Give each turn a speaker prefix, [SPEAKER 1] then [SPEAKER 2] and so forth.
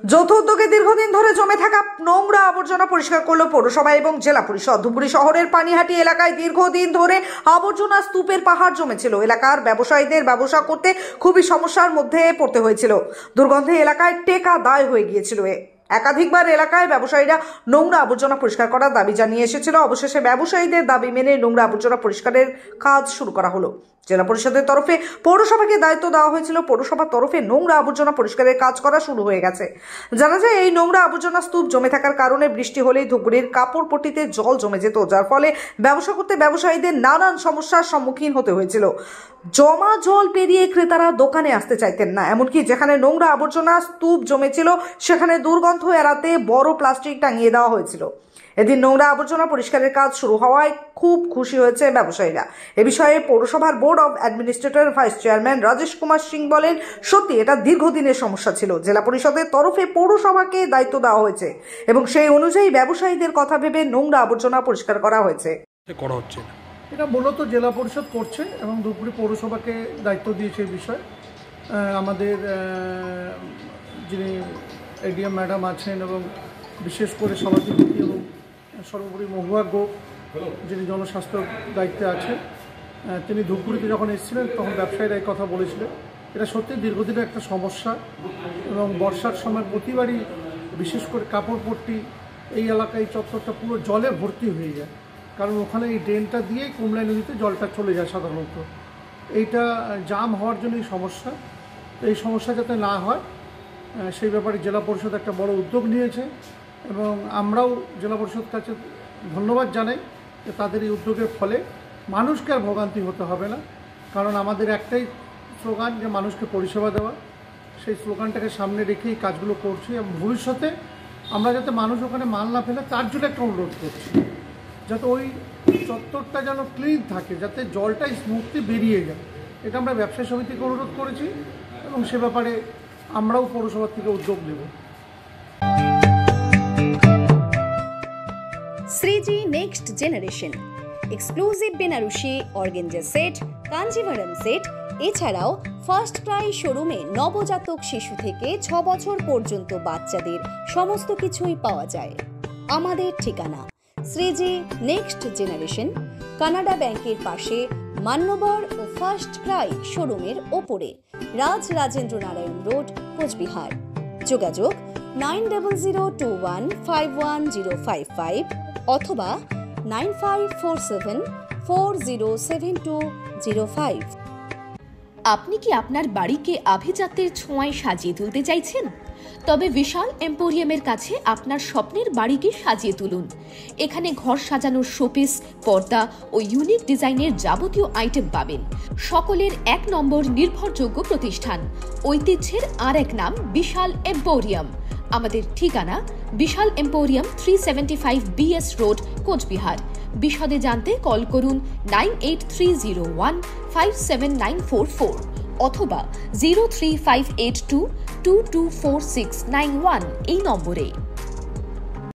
[SPEAKER 1] যৌথ উদ্যোগে দীর্ঘদিন ধরে জমে থাকা নোংরা আবর্জনা পরিষ্কার করলো পৌরসভা এবং জেলা পরিষদ। ধুবুরী শহরের পানিহাটি এলাকায় দীর্ঘদিন ধরে আবর্জনা স্তূপের পাহাড় জমেছিল। এলাকার ব্যবসায়ীদের ব্যবসা করতে খুবই সমস্যার মধ্যে পড়তে হয়েছিল। দুর্গন্ধে এলাকায় টেকা দায় হয়ে গিয়েছিল। একাধিকবার এলাকায় ব্যবসায়ীরা নোংরা আবর্জনা পরিষ্কার করার দাবি জানিয়ে এসেছিল। অবশেষে ব্যবসায়ীদের দাবি মেনে নোংরা আবর্জনা পরিষ্কারের কাজ শুরু করা হলো। জেলা পরিষদের তরফে পৌরসভাকে দায়িত্ব দেওয়া হয়েছিল। পৌরসভার তরফে নোংরা আবর্জনা পরিষ্কারের কাজ করা শুরু হয়ে গেছে। জানা যায় এই নোংরা আবর্জনা স্তূপ জমে থাকার কারণে বৃষ্টি হলেই ধুবুরীর কাপড়পট্টিতে জল জমে যেত, যার ফলে ব্যবসা করতে ব্যবসায়ীদের নানান সমস্যার সম্মুখীন হতে হয়েছিল। জমা জল পেরিয়ে ক্রেতারা দোকানে আসতে চাইতেন না। এমনকি যেখানে নোংরা আবর্জনা স্তূপ জমেছিল সেখানে দুর্গন্ধ এড়াতে বড় প্লাস্টিক টাঙিয়ে দেওয়া হয়েছিল। এদিন নোংরা আবর্জনা পরিষ্কারের কাজ শুরু হওয়ায় খুব খুশি হয়েছে ব্যবসায়ীরা। এ বিষয়ে পৌরসভার board of administrator vice chairman Rajesh Kumar Singh বলেন, সত্যি এটা দীর্ঘদিনের সমস্যা ছিল। জেলা পরিষদের তরফে পৌরসভাকে দায়িত্ব দেওয়া হয়েছে এবং সেই অনুযায়ী ব্যবসায়ীদের কথা ভেবে নোংরা আবর্জনা পরিষ্কার করা হয়েছে।
[SPEAKER 2] এটা মূলত জেলা পরিষদ করছে এবং ধুবুরী পৌরসভাকে দায়িত্ব দিয়েছে এই বিষয়ে। আমাদের যিনি এডিএম ম্যাডাম আছেন এবং বিশেষ করে সভাপতি এবং সর্বোপরি মহুয়া গোপ যিনি জনস্বাস্থ্য দায়িত্বে আছেন, তিনি ধূপগুড়িতে যখন এসেছিলেন তখন ব্যবসায়ীরা এই কথা বলেছিলেন। এটা সত্যি দীর্ঘদিনের একটা সমস্যা এবং বর্ষার সময় প্রতিবারই বিশেষ করে কাপড়পট্টি এই এলাকায় চত্বরটা পুরো জলে ভর্তি হয়ে যায়, কারণ ওখানে এই ড্রেনটা দিয়েই কুমলাই নদীতে জলটা চলে যায় সাধারণত। এইটা জাম হওয়ার জন্য এই সমস্যা। তো এই সমস্যা যাতে না হয় সেই ব্যাপারে জেলা পরিষদ একটা বড় উদ্যোগ নিয়েছে এবং আমরাও জেলা পরিষদ কাছে ধন্যবাদ জানাই যে তাদের এই উদ্যোগের ফলে মানুষকে আর ভোগান্তি হতে হবে না। কারণ আমাদের একটাই স্লোগান যে মানুষকে পরিষেবা দেওয়া, সেই স্লোগানটাকে সামনে রেখেই কাজগুলো করছি এবং ভবিষ্যতে আমরা যাতে মানুষ ওখানে মাল না ফেলে তার জন্য একটা অনুরোধ করছি, যাতে ওই চত্বরটা যেন ক্লিন থাকে, যাতে জলটা স্মুথলি বেরিয়ে যায়। এটা আমরা ব্যবসায়ী সমিতিকে অনুরোধ করেছি এবং সে ব্যাপারে আমরাও পৌরসভা থেকে উদ্যোগ নেব।
[SPEAKER 3] Shreeji next generation exclusive Banarasi organza set, Kanjivaram set, এছাড়াও ফার্স্ট ক্রাই শোরুমে নবজাতক শিশু থেকে 6 বছর পর্যন্ত বাচ্চাদের সমস্ত কিছুই পাওয়া যায়। আমাদের ঠিকানা শ্রীজি নেক্সট জেনারেশন, কানাডা ব্যাংকের পাশে, মান্যবর ও ফার্স্ট ক্রাই শোরুমের ওপরে, রাজেন্দ্র নারায়ণ রোড, কোচবিহার। যোগাযোগ 902021510055 অথবা 9547407205।
[SPEAKER 4] আপনি কি আপনার বাড়িকে আভিজাত্যের ছোঁয়ায় সাজিয়ে তুলতে চাইছেন? তবে বিশাল এম্পোরিয়ামের কাছে আপনার স্বপ্নের বাড়িকে সাজিয়ে তুলুন। এখানে ঘর সাজানোর শোপিস, পর্দা ও ইউনিক ডিজাইনের যাবতীয় আইটেম পাবেন। সকলের 1 নম্বর নির্ভরযোগ্য প্রতিষ্ঠান, ঐতিহ্যের আর এক নাম বিশাল এম্পোরিয়াম। আমাদের ঠিকানা বিশাল এম্পোরিয়াম 375 BS রোড, কোচবিহার। বিশদে জানতে কল করুন 9830157944 অথবা 03582224691 এই নম্বরে।